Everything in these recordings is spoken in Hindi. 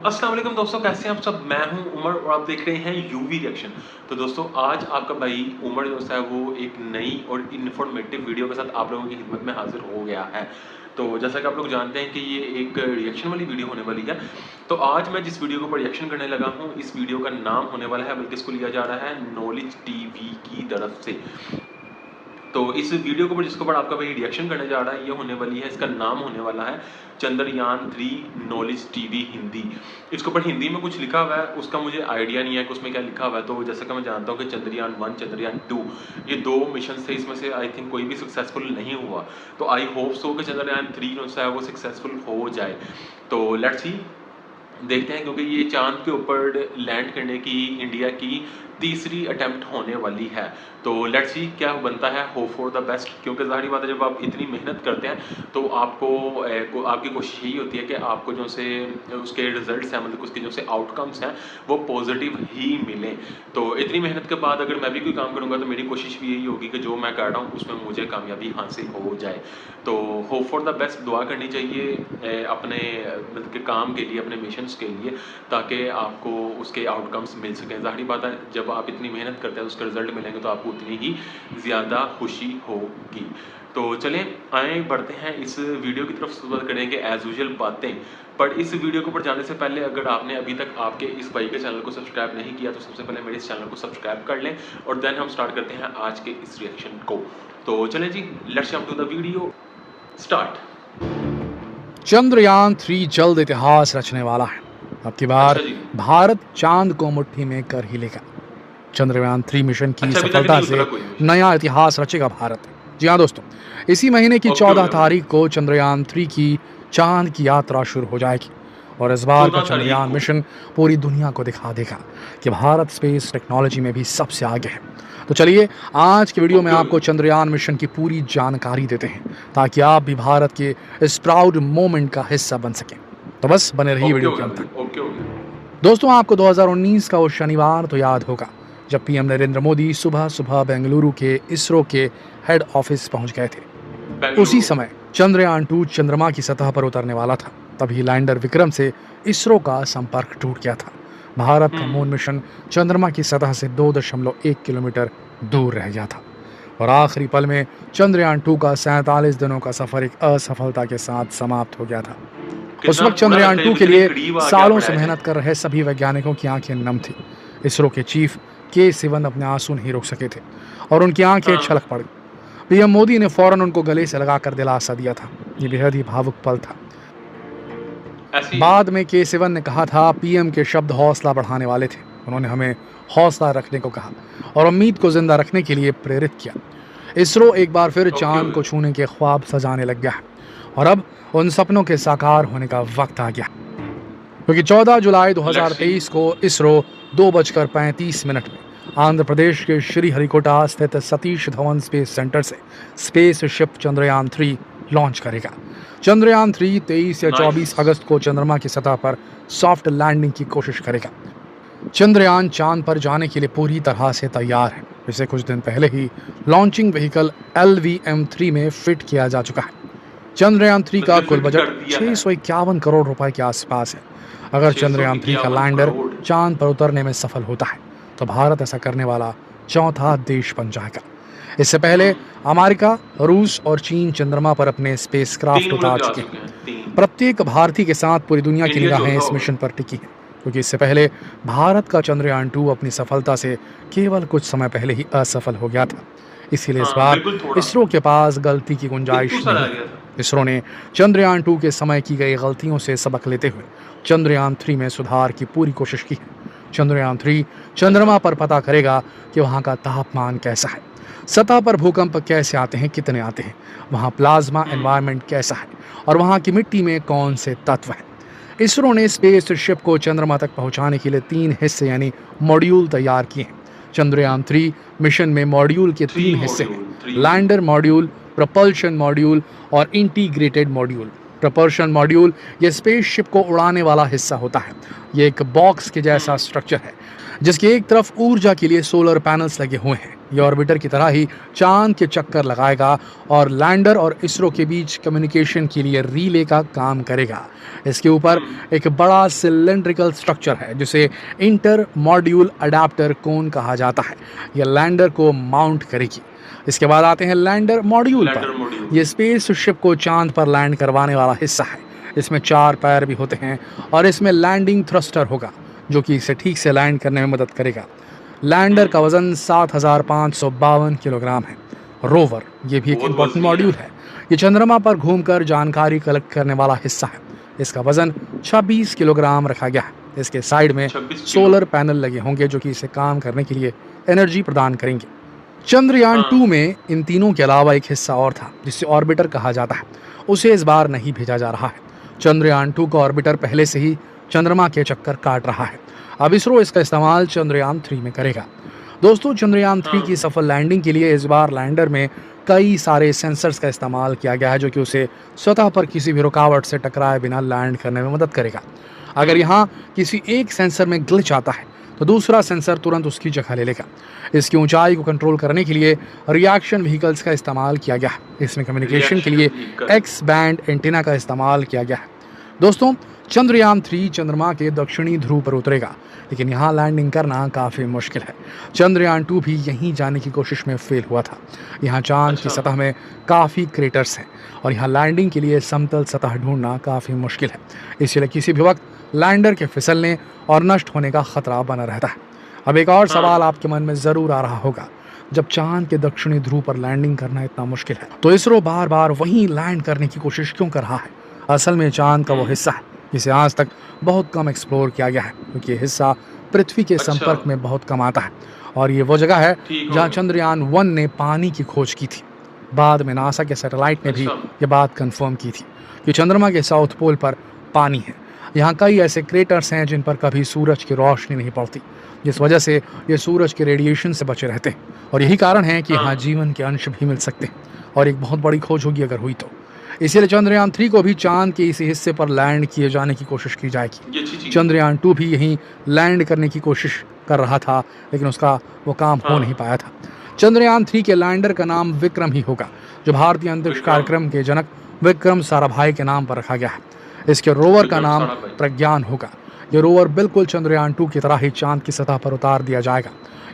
अस्सलाम वालेकुम दोस्तों, कैसे हैं आप सब। मैं हूं उमर और आप देख रहे हैं यूवी रिएक्शन। तो दोस्तों आज आपका भाई उमर जो है वो एक नई और इन्फॉर्मेटिव वीडियो के साथ आप लोगों की खिदमत में हाजिर हो गया है। तो जैसा कि आप लोग जानते हैं कि ये एक रिएक्शन वाली वीडियो होने वाली है। तो आज मैं जिस वीडियो के ऊपर रिएक्शन करने लगा हूं, इस वीडियो का नाम होने वाला है, बल्कि इसको लिया जा रहा है नॉलेज टीवी की तरफ से। तो इस वीडियो के ऊपर जिसके ऊपर आपका भाई रिएक्शन करने जा रहा है, ये होने वाली है, इसका नाम होने वाला है चंद्रयान-3 नॉलेज टीवी हिंदी। इसके ऊपर हिंदी में कुछ लिखा हुआ है, उसका मुझे आइडिया नहीं है कि उसमें क्या लिखा हुआ है। तो जैसा कि मैं जानता हूँ कि चंद्रयान-1 चंद्रयान-2 ये 2 मिशन थे, इसमें से आई थिंक कोई भी सक्सेसफुल नहीं हुआ। तो आई होप सो कि चंद्रयान-3 जो है वो सक्सेसफुल हो जाए। तो लेट्स सी, देखते हैं, क्योंकि ये चांद के ऊपर लैंड करने की इंडिया की तीसरी अटेम्प्ट होने वाली है। तो लेट्स सी क्या बनता है, होप फॉर द बेस्ट। क्योंकि ज़ाहिर बात है, जब आप इतनी मेहनत करते हैं तो आपकी कोशिश यही होती है कि आपको जो से उसके रिजल्ट्स हैं, मतलब उसके जो से आउटकम्स हैं वो पॉजिटिव ही मिलें। तो इतनी मेहनत के बाद अगर मैं भी कोई काम करूँगा तो मेरी कोशिश भी यही होगी कि जो मैं कर रहा हूँ उसमें मुझे कामयाबी हासिल हो जाए। तो होप फॉर द बेस्ट दुआ करनी चाहिए अपने मतलब के काम के लिए, अपने मिशंस के लिए, ताकि आपको उसके आउटकम्स मिल सकें। ज़ाहिर बात है, जब आप इतनी मेहनत करते हैं उसके रिजल्ट मिलेंगे तो आपको उतनी ही ज़्यादा खुशी होगी। तो चलें आए बढ़ते हैं इस वीडियो की तरफ, शुरुआत करेंगे एज यूजुअल बातें। पर इस वीडियो के ऊपर जाने से पहले अगर आपने अभी तक आपके इस भाई के चैनल को सब्सक्राइब नहीं किया तो सबसे पहले मेरे इस चैनल को सब्सक्राइब कर लें और देन हम स्टार्ट करते हैं आज के इस रिएक्शन को। तो चलें जी, let's jump to the video, start. चंद्रयान-3 जल्द इतिहास रचने वाला है। अब की बार अच्छा जी। भारत चांद को मुट्ठी में कर ही लेगा। चंद्रयान-3 मिशन की अच्छा, अभी तक सफलता नहीं से उतरा कोई मिशन। नया इतिहास रचेगा भारत। जी हाँ दोस्तों, इसी महीने की ओके 14 ओके तारीख को चंद्रयान-3 की चांद की यात्रा शुरू हो जाएगी और इस बार का 14 तारीख चंद्रयान को। मिशन पूरी दुनिया को दिखा देगा कि भारत स्पेस टेक्नोलॉजी में भी सबसे आगे है। तो चलिए आज की वीडियो में ओके आपको चंद्रयान मिशन की पूरी जानकारी देते हैं ताकि आप भी भारत के इस प्राउड मोमेंट का हिस्सा बन सकें। तो बस बने रहिए ओके वीडियो के अंत तक। Okay okay. दोस्तों आपको 2019 का वो शनिवार तो याद होगा जब पीएम नरेंद्र मोदी सुबह सुबह बेंगलुरु के इसरो के हेड ऑफिस पहुंच गए थे। उसी बेंगलुरु। समय चंद्रयान-2 चंद्रमा की सतह पर उतरने वाला था। तभी लैंडर विक्रम से इसरो का संपर्क टूट गया था। भारत का मून मिशन चंद्रमा की सतह से 2.1 किलोमीटर दूर रह गया था और आखिरी पल में चंद्रयान-2 का 47 दिनों का सफर एक असफलता के साथ समाप्त हो गया था। उस कितना वक्त बुरा लगता है चंद्रयान-2 जब के इतने लिए करीब आ गया सालों पड़ा से है। मेहनत कर रहे सभी वैज्ञानिकों की आंखें नम थी। इसरो के चीफ के सिवन अपने आंसू नहीं रोक सके थे और उनकी आंखें हाँ, छलक पड़ी। पीएम मोदी ने फौरन उनको गले से लगाकर दिलासा दिया था। ये बेहद ही भावुक पल था। ऐसी बाद में के सिवन ने कहा था, पीएम के शब्द हौसला बढ़ाने वाले थे। उन्होंने हमें हौसला रखने को कहा और उम्मीद को जिंदा रखने के लिए प्रेरित किया। इसरो एक बार फिर चांद को छूने के ख्वाब सजाने लग गया है और अब उन सपनों के साकार होने का वक्त आ गया, क्योंकि 14 जुलाई 2023 को इसरो 2:35 में आंध्र प्रदेश के श्रीहरिकोटा स्थित सतीश धवन स्पेस सेंटर से स्पेसशिप चंद्रयान-3 लॉन्च करेगा। चंद्रयान-3 23 या 24 अगस्त को चंद्रमा की सतह पर सॉफ्ट लैंडिंग की कोशिश करेगा। चंद्रयान चांद पर जाने के लिए पूरी तरह से तैयार है। इसे कुछ दिन पहले ही लॉन्चिंग व्हीकल LVM-3 में फिट किया जा चुका है। चंद्रयान-3 का मतलब कुल फिट बजट कर दिया है। 651 करोड़ रुपए के आसपास है। अगर चंद्रयान-3 का 651 लैंडर करोड़। चांद पर उतरने में सफल होता है तो भारत ऐसा करने वाला चौथा देश बन जाएगा। इससे पहले अमेरिका, रूस और चीन चंद्रमा पर अपने स्पेसक्राफ्ट 3 उतार मुल्क जा चुके चुके हैं। हैं, 3। प्रत्येक भारतीय के साथ पूरी दुनिया की इंडिया निगाहें चौथा इस होगा। मिशन पर टिकी हैं, क्योंकि इससे पहले भारत का चंद्रयान-2 अपनी सफलता से केवल कुछ समय पहले ही असफल हो गया था। इसीलिए इस हाँ, बार बिल्कुल थोड़ा। इसरो के पास गलती की गुंजाइश बिल्कुल सा नहीं रह है। गया था। इसरो ने चंद्रयान-2 के समय की गई गलतियों से सबक लेते हुए चंद्रयान-3 में सुधार की पूरी कोशिश की है। चंद्रयान-3 चंद्रमा पर पता करेगा कि वहाँ का तापमान कैसा है, सतह पर भूकंप कैसे आते हैं, कितने आते हैं, वहाँ प्लाज्मा एनवायरनमेंट कैसा है और वहाँ की मिट्टी में कौन से तत्व हैं। इसरो ने स्पेसशिप को चंद्रमा तक पहुंचाने के लिए 3 हिस्से यानी मॉड्यूल तैयार किए हैं। चंद्रयान-3 मिशन में मॉड्यूल के 3 हिस्से हैं: 3 लैंडर मॉड्यूल, propulsion मॉड्यूल और इंटीग्रेटेड मॉड्यूल। प्रपल्शन मॉड्यूल ये स्पेसशिप को उड़ाने वाला हिस्सा होता है। ये एक बॉक्स के जैसा स्ट्रक्चर है जिसकी एक तरफ ऊर्जा के लिए सोलर पैनल्स लगे हुए हैं। ये ऑर्बिटर की तरह ही चांद के चक्कर लगाएगा और लैंडर और इसरो के बीच कम्युनिकेशन के लिए रिले का काम करेगा। इसके ऊपर एक बड़ा सिलेंड्रिकल स्ट्रक्चर है जिसे इंटर मॉड्यूल अडेप्टर कोन कहा जाता है। यह लैंडर को माउंट करेगी। इसके बाद आते हैं लैंडर मॉड्यूल पर। यह स्पेस शिप को चांद पर लैंड करवाने वाला हिस्सा है। इसमें 4 पैर भी होते हैं और इसमें लैंडिंग थ्रस्टर होगा जो कि इसे ठीक से लैंड करने में मदद करेगा। लैंडर का वजन 7,552 किलोग्राम है। रोवर ये भी एक इम्पोर्टेंट मॉड्यूल है। ये चंद्रमा पर घूमकर जानकारी कलेक्ट करने वाला हिस्सा है। इसका वजन 26 किलोग्राम रखा गया है। इसके साइड में सोलर पैनल लगे होंगे जो कि इसे काम करने के लिए एनर्जी प्रदान करेंगे। चंद्रयान 2 में इन तीनों के अलावा एक हिस्सा और था जिसे ऑर्बिटर कहा जाता है। उसे इस बार नहीं भेजा जा रहा है। चंद्रयान 2 का ऑर्बिटर पहले से ही चंद्रमा के चक्कर काट रहा है। अब इसरो इसका इस्तेमाल चंद्रयान 3 में करेगा। दोस्तों, चंद्रयान 3 की सफल लैंडिंग के लिए इस बार लैंडर में कई सारे सेंसर्स का इस्तेमाल किया गया है जो कि उसे सतह पर किसी भी रुकावट से टकराए बिना लैंड करने में मदद करेगा। अगर यहाँ किसी एक सेंसर में ग्लिच आता है तो दूसरा सेंसर तुरंत उसकी जगह ले लेगा। इसकी ऊंचाई को कंट्रोल करने के लिए रिएक्शन व्हीकल्स का इस्तेमाल किया गया है। इसमें कम्युनिकेशन के लिए एक्स बैंड एंटीना का इस्तेमाल किया गया है। दोस्तों, चंद्रयान 3 चंद्रमा के दक्षिणी ध्रुव पर उतरेगा, लेकिन यहाँ लैंडिंग करना काफ़ी मुश्किल है। चंद्रयान 2 भी यहीं जाने की कोशिश में फेल हुआ था। यहाँ चांद की सतह में काफ़ी क्रेटर्स हैं और यहाँ लैंडिंग के लिए समतल सतह ढूंढना काफ़ी मुश्किल है। इसलिए किसी भी वक्त लैंडर के फिसलने और नष्ट होने का खतरा बना रहता है। अब एक और सवाल आपके मन में ज़रूर आ रहा होगा, जब चांद के दक्षिणी ध्रुव पर लैंडिंग करना इतना मुश्किल है तो इसरो बार बार वहीं लैंड करने की कोशिश क्यों कर रहा है? असल में चांद का वो हिस्सा है जिसे आज तक बहुत कम एक्सप्लोर किया गया है, क्योंकि ये हिस्सा पृथ्वी के संपर्क में बहुत कम आता है और ये वो जगह है जहाँ चंद्रयान 1 ने पानी की खोज की थी। बाद में नासा के सैटेलाइट ने भी ये बात कंफर्म की थी कि चंद्रमा के साउथ पोल पर पानी है। यहाँ कई ऐसे क्रेटर्स हैं जिन पर कभी सूरज की रोशनी नहीं पड़ती, जिस वजह से ये सूरज के रेडिएशन से बचे रहते हैं और यही कारण है कि यहाँ जीवन के अंश भी मिल सकते हैं और एक बहुत बड़ी खोज होगी अगर हुई तो। इसीलिए चंद्रयान 3 को भी चांद के इसी हिस्से पर लैंड किए जाने की कोशिश की जाएगी। चंद्रयान 2 भी यहीं लैंड करने की कोशिश कर रहा था, लेकिन उसका वो काम हो नहीं पाया था। चंद्रयान 3 के लैंडर का नाम विक्रम ही होगा, जो भारतीय अंतरिक्ष कार्यक्रम के जनक विक्रम साराभाई के नाम पर रखा गया है। इसके रोवर का नाम प्रज्ञान होगा। ये रोवर बिल्कुल चंद्रयान 2 की तरह ही चांद की सतह पर उतार दिया जाएगा।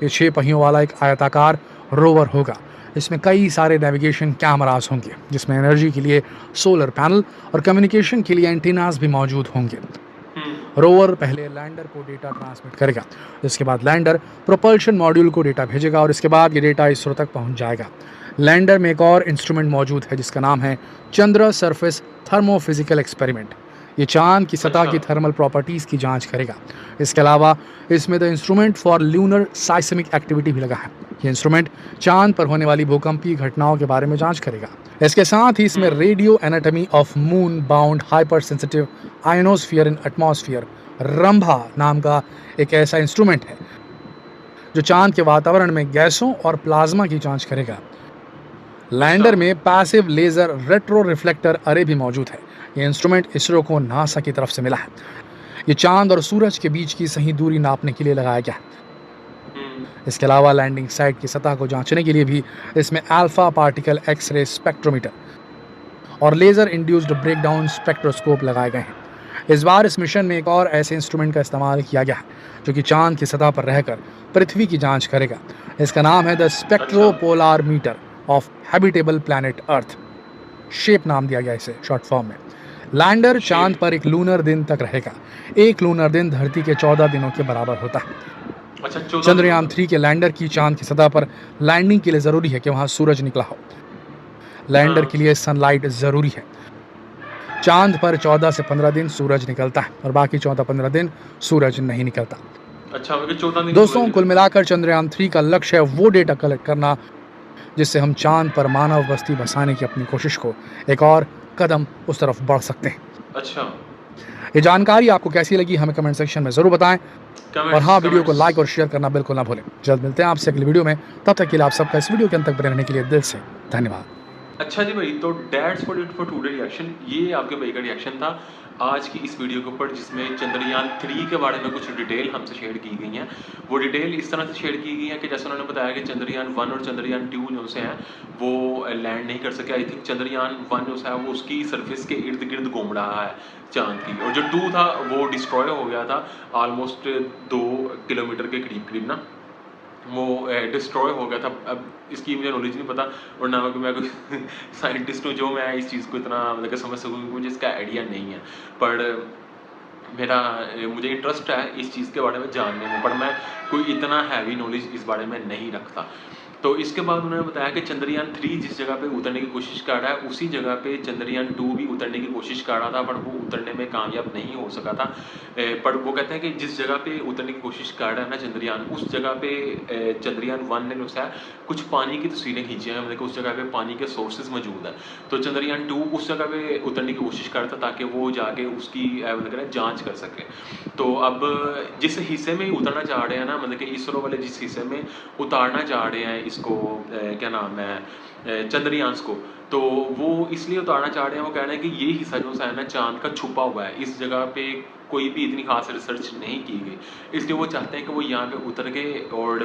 ये 6 पहियों वाला एक आयताकार रोवर होगा। इसमें कई सारे नेविगेशन कैमरास होंगे, जिसमें एनर्जी के लिए सोलर पैनल और कम्युनिकेशन के लिए एंटीनास भी मौजूद होंगे। रोवर पहले लैंडर को डेटा ट्रांसमिट करेगा, इसके बाद लैंडर प्रोपल्शन मॉड्यूल को डेटा भेजेगा और इसके बाद ये डेटा इसरो तक पहुंच जाएगा। लैंडर में एक और इंस्ट्रूमेंट मौजूद है जिसका नाम है चंद्र सरफेस थर्मोफिजिकल एक्सपेरिमेंट। ये चांद की सतह की थर्मल प्रॉपर्टीज़ की जांच करेगा। इसके अलावा इसमें the instrument for lunar साइस्मिक activity भी लगा है। ये इंस्ट्रूमेंट चांद पर होने वाली भूकंपीय घटनाओं के बारे में जांच करेगा। इसके साथ ही इसमें radio anatomy of moon bound hyper sensitive ionosphere in atmosphere Rambha नाम का एक ऐसा इंस्ट्रूमेंट है जो चांद के वातावरण में गैसों और प्लाज्मा की जांच करेगा। लैंडर में पैसिव लेजर रेट्रो रिफ्लेक्टर अरे भी मौजूद है। ये इंस्ट्रूमेंट इसरो को नासा की तरफ से मिला है। ये चांद और सूरज के बीच की सही दूरी नापने के लिए लगाया गया है। इसके अलावा लैंडिंग साइट की सतह को जांचने के लिए भी इसमें अल्फा पार्टिकल एक्सरे स्पेक्ट्रोमीटर और लेजर इंड्यूस्ड ब्रेकडाउन स्पेक्ट्रोस्कोप लगाए गए हैं। इस बार इस मिशन में एक और ऐसे इंस्ट्रूमेंट का इस्तेमाल किया गया है जो कि चांद की सतह पर रहकर पृथ्वी की जांच करेगा। इसका नाम है the spectropolarimeter of habitable planet earth. Shape नाम दिया गया इसे शॉर्ट फॉर्म में। लैंडर चांद पर एक लूनर दिन तक रहेगा। एक लूनर दिन धरती के 14 दिनों के बराबर होता है। चंद्रयान 3 के लैंडर की चांद की सतह पर लैंडिंग के लिए ज़रूरी है कि वहाँ सूरज निकला हो। लैंडर के लिए सनलाइट ज़रूरी है। चांद पर 14 से 15 दिन सूरज निकलता है और बाकी 14-15 दिन सूरज नहीं निकलता। अच्छा, 14 दिन। दोस्तों, कुल मिलाकर चंद्रयान 3 का लक्ष्य है वो डेटा कलेक्ट करना जिससे हम चांद पर मानव बस्ती बसाने की अपनी कोशिश को एक और कदम उस तरफ बढ़ सकते हैं। अच्छा, ये जानकारी आपको कैसी लगी हमें कमेंट सेक्शन में ज़रूर बताएं और हाँ, वीडियो को लाइक और शेयर करना बिल्कुल ना भूलें। जल्द मिलते हैं आपसे अगली वीडियो में। तब तक के लिए आप सबका इस वीडियो के अंत तक बने रहने के लिए दिल से धन्यवाद। अच्छा जी भाई, तो that's what it for today reaction. ये आपके भाई का रिएक्शन था आज की इस वीडियो के ऊपर, जिसमें चंद्रयान 3 के बारे में कुछ डिटेल हमसे शेयर की गई हैं। वो डिटेल इस तरह से शेयर की गई हैं कि जैसे उन्होंने बताया कि चंद्रयान 1 और चंद्रयान 2 जो से हैं वो लैंड नहीं कर सके। आई थिंक चंद्रयान 1 जो है वो उसकी सरफेस के इर्द गिर्द घूम रहा है चांद की, और जो 2 था वो डिस्ट्रॉय हो गया था ऑलमोस्ट 2 किलोमीटर के करीब करीब ना, वो डिस्ट्रॉय हो गया था। अब इसकी मुझे नॉलेज नहीं पता, और ना कि मैं कोई साइंटिस्ट हूँ जो मैं इस चीज़ को इतना मतलब कि समझ सकूँ, मुझे इसका आइडिया नहीं है। पर मुझे इंटरेस्ट है इस चीज़ के बारे में जानने में, पर मैं कोई इतना हैवी नॉलेज इस बारे में नहीं रखता। तो इसके बाद उन्होंने बताया कि चंद्रयान 3 जिस जगह पे उतरने की कोशिश कर रहा है, उसी जगह पे चंद्रयान 2 भी उतरने की कोशिश कर रहा था, पर वो उतरने में कामयाब नहीं हो सका था। पर वो कहते हैं कि जिस जगह पे उतरने की कोशिश कर रहा है ना चंद्रयान, उस जगह पे चंद्रयान 1 ने जो है कुछ पानी की तस्वीरें खींची हैं, मतलब कि उस जगह पे पानी के सोर्सेज मौजूद हैं। तो चंद्रयान 2 उस जगह पे उतरने की कोशिश कर रहा था ताकि वो जाके उसकी मतलब जांच कर सके। तो अब जिस हिस्से में उतरना चाह रहे हैं ना, मतलब कि इसरो वाले जिस हिस्से में उतारना चाह रहे हैं इसको, क्या नाम है, चंद्रयान को, तो वो इसलिए उतारना चाह रहे हैं, वो कह रहे हैं कि ये हिस्सा जो है ना चांद का छुपा हुआ है, इस जगह पे कोई भी इतनी खास रिसर्च नहीं की गई, इसलिए वो चाहते हैं कि वो यहाँ पे उतर के और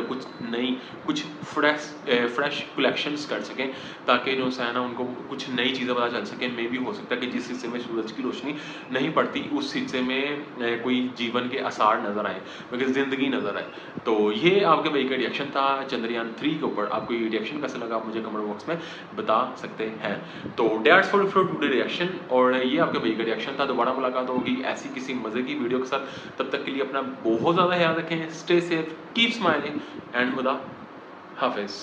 कुछ फ्रेश कलेक्शंस कर सकें, ताकि जो है ना उनको कुछ नई चीज़ें पता चल सकें। मे भी हो सकता है कि जिस हिस्से में सूरज की रोशनी नहीं पड़ती उस हिस्से में कोई जीवन के आसार नज़र आए, क्योंकि ज़िंदगी नज़र आए। तो ये आपके भाई का रिएक्शन था चंद्रयान 3 के ऊपर। आपको ये रिएक्शन कैसा लगा आप मुझे कमेंट बॉक्स में बता सकते हैं। तो दैट्स फॉर टुडे रिएक्शन, और ये आपके भाई का रिएक्शन था। दोबारा मुलाकात होगी ऐसी किसी मज़े की वीडियो के साथ, तब तक के लिए अपना बहुत ज़्यादा ख्याल रखें। Stay safe, keep smiling and खुदा हाफिज़।